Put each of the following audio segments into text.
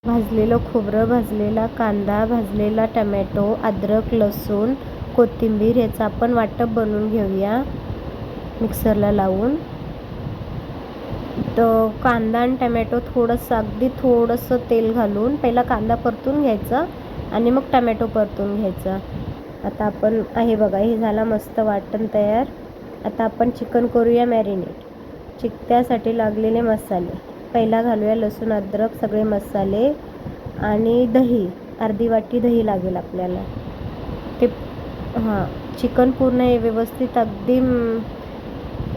भाजलेलं खोबरं, भाजलेला कांदा, भाजलेला टमॅटो, अद्रक, लसूण, कोथिंबीर याचं आपण वाटप बनवून घेऊया मिक्सरला लावून. तर कांदा आणि टमॅटो अगदी थोडंसं तेल घालून पहिला कांदा परतून घ्यायचा आणि मग टमॅटो परतून घ्यायचा. आता आपण बघा, हे झाला मस्त वाटण तयार. आता आपण चिकन करूया मॅरिनेट. त्यासाठी लागलेले मसाले पहिला घालूया. लसूण, अद्रक, सगळे मसाले आणि दही, अर्धी वाटी दही लागेल आपल्याला. ते चिकन पूर्ण हे व्यवस्थित अगदी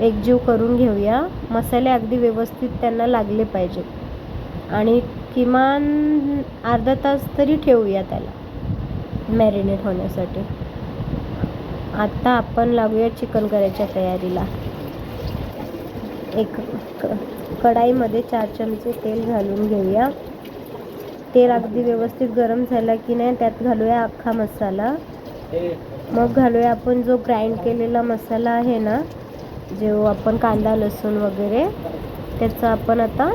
एकजीव करून घेऊया. मसाले अगदी व्यवस्थित त्यांना लागले पाहिजे आणि किमान अर्धा तास तरी ठेवूया त्याला मॅरिनेट होण्यासाठी. आता आपण लागूया चिकन करायच्या तयारीला. एक कढाईमध्ये 4 चमचे तेल घालून घेऊया. तेल अगदी व्यवस्थित गरम झाला की नाही त्यात घालूया अख्खा मसाला. मग घालूया आपण जो ग्राइंड केलेला मसाला आहे ना, जो आपण कांदा, लसूण वगैरे त्याचं आपण आता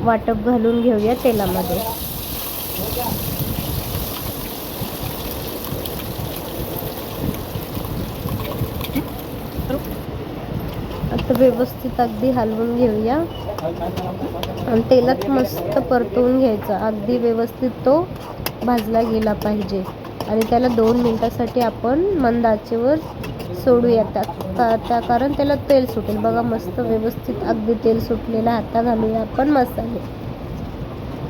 वाटप घालून घेऊया तेलामध्ये. आता व्यवस्थित अगदी हलवून घेऊया आणि तेलात मस्त परतवून घ्यायचा. अगदी व्यवस्थित तो भाजला गेला पाहिजे आणि त्याला 2 मिनिटासाठी आपण मंद आचेवर सोडूया त्या कारण त्याला तेल सुटेल. बघा मस्त व्यवस्थित अगदी तेल सुटलेलं. आता घालूया आपण मसाले.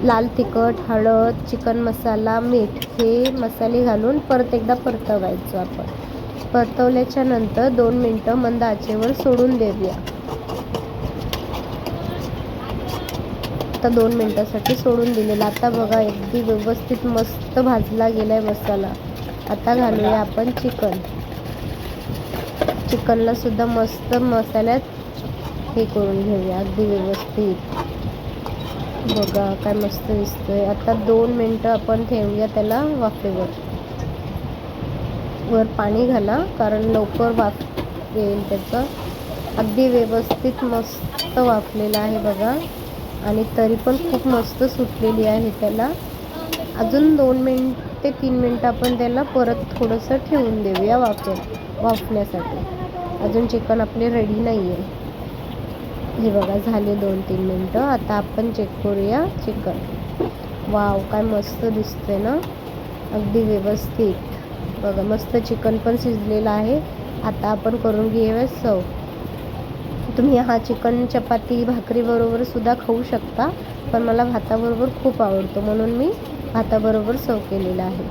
लाल तिखट, हळद, चिकन मसाला, मीठ हे मसाले घालून परत एकदा परतवायचं आपण. परतवल्याच्या नंतर 2 मिनिटं मंद आचेवर सोडून देऊया. आता 2 मिनिटासाठी सोडून दिलेला. आता बघा अगदी व्यवस्थित मस्त भाजला गेलाय मसाला. आता घालूया आपण चिकनला सुद्धा मस्त मसाल्यात हे करून घेऊया अगदी व्यवस्थित. बघा काय मस्त दिसतोय. आता 2 मिनिटं आपण ठेवूया त्याला वाफेवर. वर पाणी घाला कारण लवकर वाफ येईल त्याचं. अगदी व्यवस्थित मस्त वाफलेलं आहे बघा आणि तरी पण खूप मस्त सुटलेली आहे त्याला. अजून 2 ते 3 मिनिटं आपण त्याला परत थोडंसं ठेवून देऊया वाफण्यासाठी. अजून चिकन आपले रेडी नाही आहे. हे बघा झाले 2-3 मिनिटं. आता आपण चेक करूया चिकन. वाव काय मस्त दिसतंय ना, अगदी व्यवस्थित. बघा मस्त चिकन पण शिजलेलं आहे. आता आपण करून घेऊया सर्व. तुम्ही हा चिकन चपाती भाकरीबरोबर सुद्धा खाऊ शकता, पण मला भाताबरोबर खूप आवडतो म्हणून मी भाताबरोबर सर्व केलेला आहे.